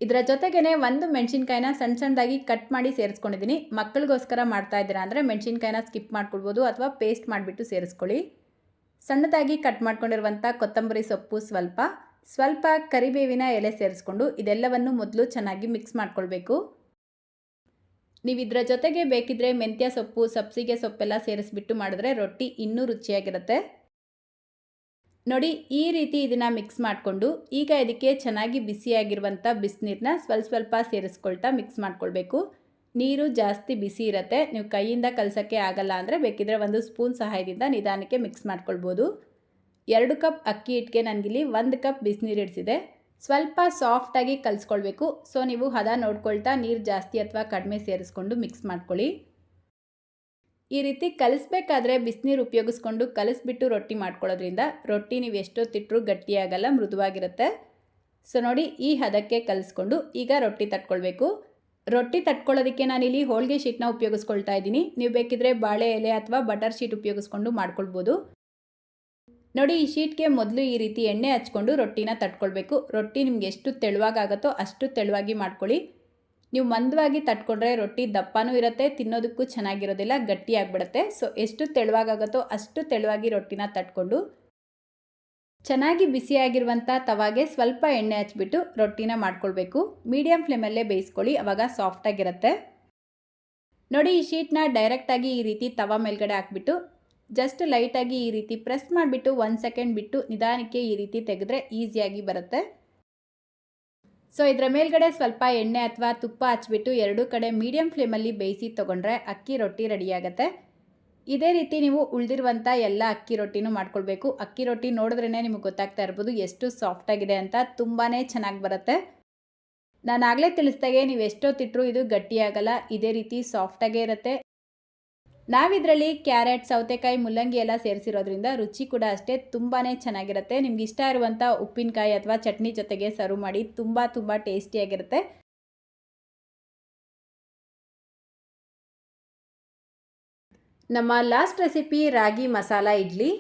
ಇದರ ಜೊತೆಗೇ 1 ಮೆಣಸಿನ್ಕಾಯಿನ ಸಣ್ಣದಾಗಿ ಕಟ್ ಮಾಡಿ ಸೇರಿಸ್ಕೊಂಡಿದ್ದೀನಿ. ಮಕ್ಕಳಿಗೋಸ್ಕರ ಮಾಡ್ತಾ ಇದ್ದೀರಾ ಅಂದರೆ ಮೆಣಸಿನ್ಕಾಯಿನ ಸ್ಕಿಪ್ ಮಾಡ್ಕೊಳ್ಬೋದು ಅಥವಾ ಪೇಸ್ಟ್ ಮಾಡಿಬಿಟ್ಟು ಸೇರಿಸ್ಕೊಳ್ಳಿ. ಸಣ್ಣದಾಗಿ ಕಟ್ ಮಾಡ್ಕೊಂಡಿರುವಂಥ ಕೊತ್ತಂಬರಿ ಸೊಪ್ಪು ಸ್ವಲ್ಪ ಕರಿಬೇವಿನ ಎಲೆ ಸೇರಿಸ್ಕೊಂಡು ಇದೆಲ್ಲವನ್ನು ಮೊದಲು ಚೆನ್ನಾಗಿ ಮಿಕ್ಸ್ ಮಾಡ್ಕೊಳ್ಬೇಕು. ನೀವು ಇದರ ಜೊತೆಗೆ ಬೇಕಿದ್ರೆ ಮೆಂತ್ಯ ಸೊಪ್ಪು, ಸಬ್ಸಿಗೆ ಸೊಪ್ಪೆಲ್ಲ ಸೇರಿಸ್ಬಿಟ್ಟು ಮಾಡಿದ್ರೆ ರೊಟ್ಟಿ ಇನ್ನೂ ರುಚಿಯಾಗಿರುತ್ತೆ. ನೋಡಿ ಈ ರೀತಿ ಇದನ್ನು ಮಿಕ್ಸ್ ಮಾಡಿಕೊಂಡು ಈಗ ಇದಕ್ಕೆ ಚೆನ್ನಾಗಿ ಬಿಸಿಯಾಗಿರುವಂಥ ಬಿಸಿನೀರನ್ನ ಸ್ವಲ್ಪ ಸೇರಿಸ್ಕೊಳ್ತಾ ಮಿಕ್ಸ್ ಮಾಡ್ಕೊಳ್ಬೇಕು. ನೀರು ಜಾಸ್ತಿ ಬಿಸಿ ಇರುತ್ತೆ, ನೀವು ಕೈಯಿಂದ ಕಲಸೋಕ್ಕೆ ಆಗಲ್ಲ ಅಂದರೆ ಬೇಕಿದ್ರೆ ಒಂದು ಸ್ಪೂನ್ ಸಹಾಯದಿಂದ ನಿಧಾನಕ್ಕೆ ಮಿಕ್ಸ್ ಮಾಡ್ಕೊಳ್ಬೋದು. 2 ಕಪ್ ಅಕ್ಕಿ ಹಿಟ್ಟಿಗೆ ನನಗಿಲ್ಲಿ 1 ಕಪ್ ಬಿಸಿನೀರು ಇಡಿಸಿದೆ. ಸ್ವಲ್ಪ ಸಾಫ್ಟಾಗಿ ಕಲಿಸ್ಕೊಳ್ಬೇಕು. ಸೊ ನೀವು ಹದ ನೋಡ್ಕೊಳ್ತಾ ನೀರು ಜಾಸ್ತಿ ಅಥವಾ ಕಡಿಮೆ ಸೇರಿಸ್ಕೊಂಡು ಮಿಕ್ಸ್ ಮಾಡ್ಕೊಳ್ಳಿ. ಈ ರೀತಿ ಕಲಿಸ್ಬೇಕಾದ್ರೆ ಬಿಸಿನೀರು ಉಪಯೋಗಿಸ್ಕೊಂಡು ಕಲಿಸ್ಬಿಟ್ಟು ರೊಟ್ಟಿ ಮಾಡ್ಕೊಳ್ಳೋದ್ರಿಂದ ರೊಟ್ಟಿ ನೀವು ಎಷ್ಟೊತ್ತಿಟ್ಟರೂ ಗಟ್ಟಿಯಾಗಲ್ಲ, ಮೃದುವಾಗಿರುತ್ತೆ. ಸೊ ನೋಡಿ ಈ ಹದಕ್ಕೆ ಕಲಿಸ್ಕೊಂಡು ಈಗ ರೊಟ್ಟಿ ತಟ್ಕೊಳ್ಬೇಕು. ರೊಟ್ಟಿ ತಟ್ಕೊಳ್ಳೋದಕ್ಕೆ ನಾನಿಲ್ಲಿ ಹೋಳಿಗೆ ಶೀಟ್ನ ಉಪಯೋಗಿಸ್ಕೊಳ್ತಾ ಇದ್ದೀನಿ. ನೀವು ಬೇಕಿದ್ರೆ ಬಾಳೆ ಎಲೆ ಅಥವಾ ಬಟರ್ ಶೀಟ್ ಉಪಯೋಗಿಸ್ಕೊಂಡು ಮಾಡ್ಕೊಳ್ಬೋದು. ನೋಡಿ ಈ ಶೀಟ್ಗೆ ಮೊದಲು ಈ ರೀತಿ ಎಣ್ಣೆ ಹಚ್ಕೊಂಡು ರೊಟ್ಟಿನ ತಟ್ಕೊಳ್ಬೇಕು. ರೊಟ್ಟಿ ನಿಮ್ಗೆ ಎಷ್ಟು ತೆಳುವಾಗುತ್ತೋ ಅಷ್ಟು ತೆಳುವಾಗಿ ಮಾಡ್ಕೊಳ್ಳಿ. ನೀವು ಮಂದವಾಗಿ ತಟ್ಕೊಂಡ್ರೆ ರೊಟ್ಟಿ ದಪ್ಪನೂ ಇರುತ್ತೆ, ತಿನ್ನೋದಕ್ಕೂ ಚೆನ್ನಾಗಿರೋದಿಲ್ಲ, ಗಟ್ಟಿಯಾಗಿಬಿಡುತ್ತೆ. ಸೊ ಎಷ್ಟು ತೆಳುವಾಗುತ್ತೋ ಅಷ್ಟು ತೆಳುವಾಗಿ ರೊಟ್ಟಿನ ತಟ್ಕೊಂಡು ಚೆನ್ನಾಗಿ ಬಿಸಿಯಾಗಿರುವಂಥ ತವಾಗೆ ಸ್ವಲ್ಪ ಎಣ್ಣೆ ಹಚ್ಬಿಟ್ಟು ರೊಟ್ಟಿನ ಮಾಡ್ಕೊಳ್ಬೇಕು. ಮೀಡಿಯಮ್ ಫ್ಲೇಮಲ್ಲೇ ಬೇಯಿಸ್ಕೊಳ್ಳಿ, ಆವಾಗ ಸಾಫ್ಟಾಗಿರುತ್ತೆ. ನೋಡಿ ಈ ಶೀಟ್ನ ಡೈರೆಕ್ಟಾಗಿ ಈ ರೀತಿ ತವಾ ಮೇಲ್ಗಡೆ ಹಾಕ್ಬಿಟ್ಟು ಜಸ್ಟ್ ಲೈಟಾಗಿ ಈ ರೀತಿ ಪ್ರೆಸ್ ಮಾಡಿಬಿಟ್ಟು 1 ಸೆಕೆಂಡ್ ಬಿಟ್ಟು ನಿಧಾನಕ್ಕೆ ಈ ರೀತಿ ತೆಗೆದ್ರೆ ಈಸಿಯಾಗಿ ಬರುತ್ತೆ. ಸೊ ಇದರ ಮೇಲ್ಗಡೆ ಸ್ವಲ್ಪ ಎಣ್ಣೆ ಅಥವಾ ತುಪ್ಪ ಹಚ್ಬಿಟ್ಟು 2 ಕಡೆ ಮೀಡಿಯಮ್ ಫ್ಲೇಮಲ್ಲಿ ಬೇಯಿಸಿ ತೊಗೊಂಡ್ರೆ ಅಕ್ಕಿ ರೊಟ್ಟಿ ರೆಡಿಯಾಗುತ್ತೆ. ಇದೇ ರೀತಿ ನೀವು ಉಳಿದಿರುವಂಥ ಎಲ್ಲ ಅಕ್ಕಿ ರೊಟ್ಟಿನೂ ಮಾಡ್ಕೊಳ್ಬೇಕು. ಅಕ್ಕಿ ರೊಟ್ಟಿ ನೋಡಿದ್ರೇ ನಿಮಗೆ ಗೊತ್ತಾಗ್ತಾ ಇರ್ಬೋದು ಎಷ್ಟು ಸಾಫ್ಟಾಗಿದೆ ಅಂತ, ತುಂಬಾ ಚೆನ್ನಾಗಿ ಬರುತ್ತೆ. ನಾನು ಆಗಲೇ ತಿಳಿಸ್ದಾಗೆ ನೀವು ಎಷ್ಟೊತ್ತಿಟ್ಟರೂ ಇದು ಗಟ್ಟಿಯಾಗಲ್ಲ, ಇದೇ ರೀತಿ ಸಾಫ್ಟಾಗೇ ಇರುತ್ತೆ. ನಾವಿದರಲ್ಲಿ ಕ್ಯಾರೆಟ್, ಸೌತೆಕಾಯಿ, ಮುಲ್ಲಂಗಿ ಎಲ್ಲ ಸೇರಿಸಿರೋದ್ರಿಂದ ರುಚಿ ಕೂಡ ಅಷ್ಟೇ ತುಂಬಾ ಚೆನ್ನಾಗಿರುತ್ತೆ. ನಿಮ್ಗೆ ಇಷ್ಟ ಇರುವಂಥ ಉಪ್ಪಿನಕಾಯಿ ಅಥವಾ ಚಟ್ನಿ ಜೊತೆಗೆ ಸರ್ವ್ ಮಾಡಿ, ತುಂಬ ಟೇಸ್ಟಿಯಾಗಿರುತ್ತೆ. ನಮ್ಮ ಲಾಸ್ಟ್ ರೆಸಿಪಿ ರಾಗಿ ಮಸಾಲ ಇಡ್ಲಿ.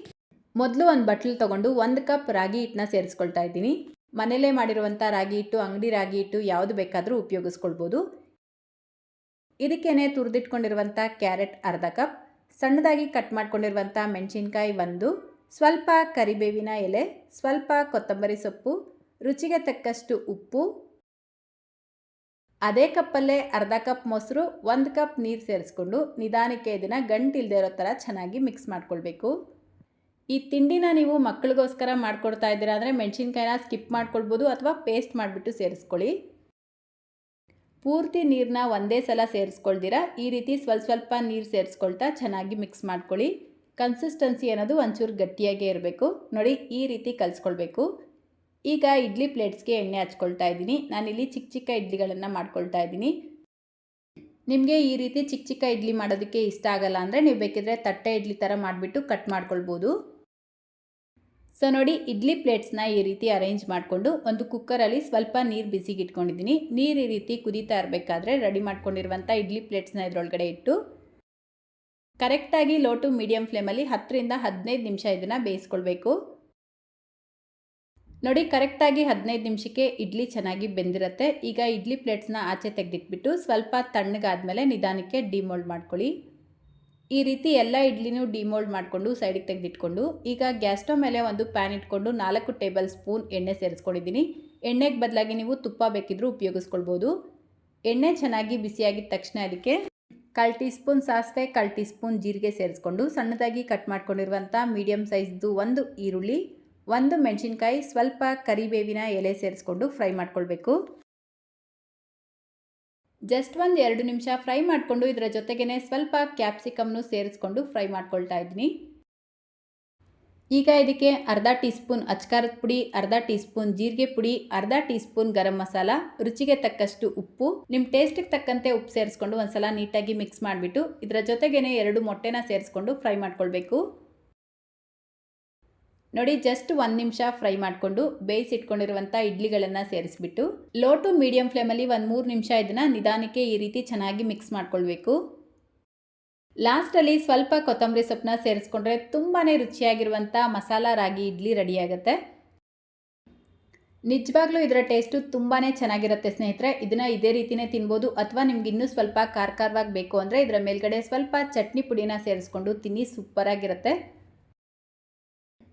ಮೊದಲು ಒಂದು ಬಟ್ಲು ತೊಗೊಂಡು 1 ಕಪ್ ರಾಗಿ ಹಿಟ್ಟನ್ನ ಸೇರಿಸ್ಕೊಳ್ತಾ ಇದ್ದೀನಿ. ಮನೆಯಲ್ಲೇ ಮಾಡಿರುವಂಥ ರಾಗಿ ಹಿಟ್ಟು, ಅಂಗಡಿ ರಾಗಿ ಹಿಟ್ಟು ಯಾವುದು ಬೇಕಾದರೂ ಉಪಯೋಗಿಸ್ಕೊಳ್ಬೋದು. ಇದಕ್ಕೇನೆ ತುರಿದಿಟ್ಕೊಂಡಿರುವಂಥ ಕ್ಯಾರೆಟ್ ಅರ್ಧ ಕಪ್, ಸಣ್ಣದಾಗಿ ಕಟ್ ಮಾಡ್ಕೊಂಡಿರುವಂಥ ಮೆಣಸಿನ್ಕಾಯಿ 1, ಸ್ವಲ್ಪ ಕರಿಬೇವಿನ ಎಲೆ, ಸ್ವಲ್ಪ ಕೊತ್ತಂಬರಿ ಸೊಪ್ಪು, ರುಚಿಗೆ ತಕ್ಕಷ್ಟು ಉಪ್ಪು, ಅದೇ ಕಪ್ಪಲ್ಲೇ ಅರ್ಧ ಕಪ್ ಮೊಸರು, 1 ಕಪ್ ನೀರು ಸೇರಿಸ್ಕೊಂಡು ನಿಧಾನಕ್ಕೆ ಇದನ್ನು ಗಂಟಿಲ್ಲದೆ ಇರೋ ಥರ ಚೆನ್ನಾಗಿ ಮಿಕ್ಸ್ ಮಾಡ್ಕೊಳ್ಬೇಕು. ಈ ತಿಂಡಿನ ನೀವು ಮಕ್ಕಳಿಗೋಸ್ಕರ ಮಾಡ್ಕೊಡ್ತಾ ಇದ್ದೀರಾ ಅಂದರೆ ಮೆಣಸಿನ್ಕಾಯಿನ ಸ್ಕಿಪ್ ಮಾಡ್ಕೊಳ್ಬೋದು ಅಥವಾ ಪೇಸ್ಟ್ ಮಾಡಿಬಿಟ್ಟು ಸೇರಿಸ್ಕೊಳ್ಳಿ. ಪೂರ್ತಿ ನೀರನ್ನ ಒಂದೇ ಸಲ ಸೇರಿಸ್ಕೊಳ್ದಿರಾ ಈ ರೀತಿ ಸ್ವಲ್ಪ ನೀರು ಸೇರಿಸ್ಕೊಳ್ತಾ ಚೆನ್ನಾಗಿ ಮಿಕ್ಸ್ ಮಾಡ್ಕೊಳ್ಳಿ. ಕನ್ಸಿಸ್ಟೆನ್ಸಿ ಅನ್ನೋದು ಒಂಚೂರು ಗಟ್ಟಿಯಾಗೇ ಇರಬೇಕು. ನೋಡಿ ಈ ರೀತಿ ಕಲಿಸ್ಕೊಳ್ಬೇಕು. ಈಗ ಇಡ್ಲಿ ಪ್ಲೇಟ್ಸ್ಗೆ ಎಣ್ಣೆ ಹಚ್ಕೊಳ್ತಾ ಇದ್ದೀನಿ. ನಾನಿಲ್ಲಿ ಚಿಕ್ಕ ಇಡ್ಲಿಗಳನ್ನು ಮಾಡ್ಕೊಳ್ತಾ ಇದ್ದೀನಿ. ನಿಮಗೆ ಈ ರೀತಿ ಚಿಕ್ಕ ಇಡ್ಲಿ ಮಾಡೋದಕ್ಕೆ ಇಷ್ಟ ಆಗಲ್ಲ ಅಂದರೆ ನೀವು ಬೇಕಿದ್ರೆ ತಟ್ಟೆ ಇಡ್ಲಿ ಥರ ಮಾಡಿಬಿಟ್ಟು ಕಟ್ ಮಾಡ್ಕೊಳ್ಬೋದು. ಸೊ ನೋಡಿ ಇಡ್ಲಿ ಪ್ಲೇಟ್ಸ್ನ ಈ ರೀತಿ ಅರೇಂಜ್ ಮಾಡಿಕೊಂಡು ಒಂದು ಕುಕ್ಕರಲ್ಲಿ ಸ್ವಲ್ಪ ನೀರು ಬಿಸಿಗೆ ಇಟ್ಕೊಂಡಿದ್ದೀನಿ. ನೀರು ಈ ರೀತಿ ಕುದೀತಾ ಇರಬೇಕಾದ್ರೆ ರೆಡಿ ಮಾಡ್ಕೊಂಡಿರುವಂಥ ಇಡ್ಲಿ ಪ್ಲೇಟ್ಸ್ನ ಇದರೊಳಗಡೆ ಇಟ್ಟು ಕರೆಕ್ಟಾಗಿ ಲೋ ಟು ಮೀಡಿಯಮ್ ಫ್ಲೇಮಲ್ಲಿ 10 ರಿಂದ 15 ನಿಮಿಷ ಇದನ್ನು ಬೇಯಿಸ್ಕೊಳ್ಬೇಕು. ನೋಡಿ ಕರೆಕ್ಟಾಗಿ 15 ನಿಮಿಷಕ್ಕೆ ಇಡ್ಲಿ ಚೆನ್ನಾಗಿ ಬೆಂದಿರುತ್ತೆ. ಈಗ ಇಡ್ಲಿ ಪ್ಲೇಟ್ಸ್ನ ಆಚೆ ತೆಗೆದಿಟ್ಬಿಟ್ಟು ಸ್ವಲ್ಪ ತಣ್ಣಗಾದ್ಮೇಲೆ ನಿಧಾನಕ್ಕೆ ಡಿಮೋಲ್ಡ್ ಮಾಡ್ಕೊಳ್ಳಿ. ಈ ರೀತಿ ಎಲ್ಲ ಇಡ್ಲಿನೂ ಡಿಮೋಲ್ಡ್ ಮಾಡಿಕೊಂಡು ಸೈಡಿಗೆ ತೆಗೆದಿಟ್ಕೊಂಡು ಈಗ ಗ್ಯಾಸ್ ಸ್ಟವ್ ಮೇಲೆ ಒಂದು ಪ್ಯಾನ್ ಇಟ್ಕೊಂಡು 4 ಟೇಬಲ್ ಸ್ಪೂನ್ ಎಣ್ಣೆ ಸೇರಿಸ್ಕೊಂಡಿದ್ದೀನಿ. ಎಣ್ಣೆಗೆ ಬದಲಾಗಿ ನೀವು ತುಪ್ಪ ಬೇಕಿದ್ರೂ ಉಪಯೋಗಿಸ್ಕೊಳ್ಬೋದು. ಎಣ್ಣೆ ಚೆನ್ನಾಗಿ ಬಿಸಿಯಾಗಿದ ತಕ್ಷಣ ಅದಕ್ಕೆ 1/4 ಟೀ ಸ್ಪೂನ್ ಸಾಸಿವೆ, 1/4 ಟೀ ಸ್ಪೂನ್ ಜೀರಿಗೆ ಸೇರಿಸ್ಕೊಂಡು ಸಣ್ಣದಾಗಿ ಕಟ್ ಮಾಡ್ಕೊಂಡಿರುವಂಥ ಮೀಡಿಯಮ್ ಸೈಜ್ದು 1 ಈರುಳ್ಳಿ, 1 ಮೆಣಸಿನ್ಕಾಯಿ, ಸ್ವಲ್ಪ ಕರಿಬೇವಿನ ಎಲೆ ಸೇರಿಸ್ಕೊಂಡು ಫ್ರೈ ಮಾಡ್ಕೊಳ್ಬೇಕು. ಜಸ್ಟ್ 1-2 ನಿಮಿಷ ಫ್ರೈ ಮಾಡಿಕೊಂಡು ಇದರ ಜೊತೆಗೇ ಸ್ವಲ್ಪ ಕ್ಯಾಪ್ಸಿಕಮ್ನು ಸೇರಿಸ್ಕೊಂಡು ಫ್ರೈ ಮಾಡ್ಕೊಳ್ತಾ ಇದ್ದೀನಿ. ಈಗ ಇದಕ್ಕೆ ಅರ್ಧ ಟೀ ಸ್ಪೂನ್ ಅಚ್ಕಾರದ ಪುಡಿ, ಅರ್ಧ ಟೀ ಸ್ಪೂನ್ ಜೀರಿಗೆ ಪುಡಿ, ಅರ್ಧ ಟೀ ಸ್ಪೂನ್ ಗರಂ ಮಸಾಲ, ರುಚಿಗೆ ತಕ್ಕಷ್ಟು ಉಪ್ಪು, ನಿಮ್ಮ ಟೇಸ್ಟಿಗೆ ತಕ್ಕಂತೆ ಉಪ್ಪು ಸೇರಿಸ್ಕೊಂಡು ಒಂದ್ಸಲ ನೀಟಾಗಿ ಮಿಕ್ಸ್ ಮಾಡಿಬಿಟ್ಟು ಇದರ ಜೊತೆಗೇ 2 ಮೊಟ್ಟೆನ ಸೇರಿಸ್ಕೊಂಡು ಫ್ರೈ ಮಾಡ್ಕೊಳ್ಬೇಕು. ನೋಡಿ ಜಸ್ಟ್ 1 ನಿಮಿಷ ಫ್ರೈ ಮಾಡಿಕೊಂಡು ಬೇಯಿಸಿಟ್ಕೊಂಡಿರುವಂಥ ಇಡ್ಲಿಗಳನ್ನು ಸೇರಿಸ್ಬಿಟ್ಟು ಲೋ ಟು ಮೀಡಿಯಮ್ ಫ್ಲೇಮಲ್ಲಿ 1-3 ನಿಮಿಷ ಇದನ್ನು ನಿಧಾನಕ್ಕೆ ಈ ರೀತಿ ಚೆನ್ನಾಗಿ ಮಿಕ್ಸ್ ಮಾಡ್ಕೊಳ್ಬೇಕು. ಲಾಸ್ಟಲ್ಲಿ ಸ್ವಲ್ಪ ಕೊತ್ತಂಬರಿ ಸೊಪ್ಪನ್ನ ಸೇರಿಸ್ಕೊಂಡ್ರೆ ತುಂಬಾ ರುಚಿಯಾಗಿರುವಂಥ ಮಸಾಲ ರಾಗಿ ಇಡ್ಲಿ ರೆಡಿಯಾಗುತ್ತೆ. ನಿಜವಾಗ್ಲೂ ಇದರ ಟೇಸ್ಟು ತುಂಬಾ ಚೆನ್ನಾಗಿರುತ್ತೆ ಸ್ನೇಹಿತರೆ. ಇದನ್ನು ಇದೇ ರೀತಿಯೇ ತಿನ್ಬೋದು ಅಥವಾ ನಿಮ್ಗೆ ಇನ್ನೂ ಸ್ವಲ್ಪ ಖಾರವಾಗಿ ಬೇಕು ಅಂದರೆ ಇದರ ಮೇಲ್ಗಡೆ ಸ್ವಲ್ಪ ಚಟ್ನಿ ಪುಡಿನ ಸೇರಿಸ್ಕೊಂಡು ತಿನ್ನಿ, ಸೂಪರಾಗಿರುತ್ತೆ.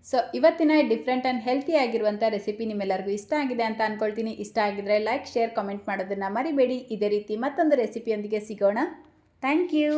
ಸೊ ಇವತ್ತಿನ ಡಿಫ್ರೆಂಟ್ ಆ್ಯಂಡ್ ಹೆಲ್ತಿ ಆಗಿರುವಂಥ ರೆಸಿಪಿ ನಿಮ್ಮೆಲ್ಲರಿಗೂ ಇಷ್ಟ ಆಗಿದೆ ಅಂತ ಅಂದ್ಕೊಳ್ತೀನಿ. ಇಷ್ಟ ಆಗಿದ್ರೆ ಲೈಕ್, ಶೇರ್, ಕಾಮೆಂಟ್ ಮಾಡೋದನ್ನು ಮರಿಬೇಡಿ. ಇದೇ ರೀತಿ ಮತ್ತೊಂದು ರೆಸಿಪಿಯೊಂದಿಗೆ ಸಿಗೋಣ. Thank you.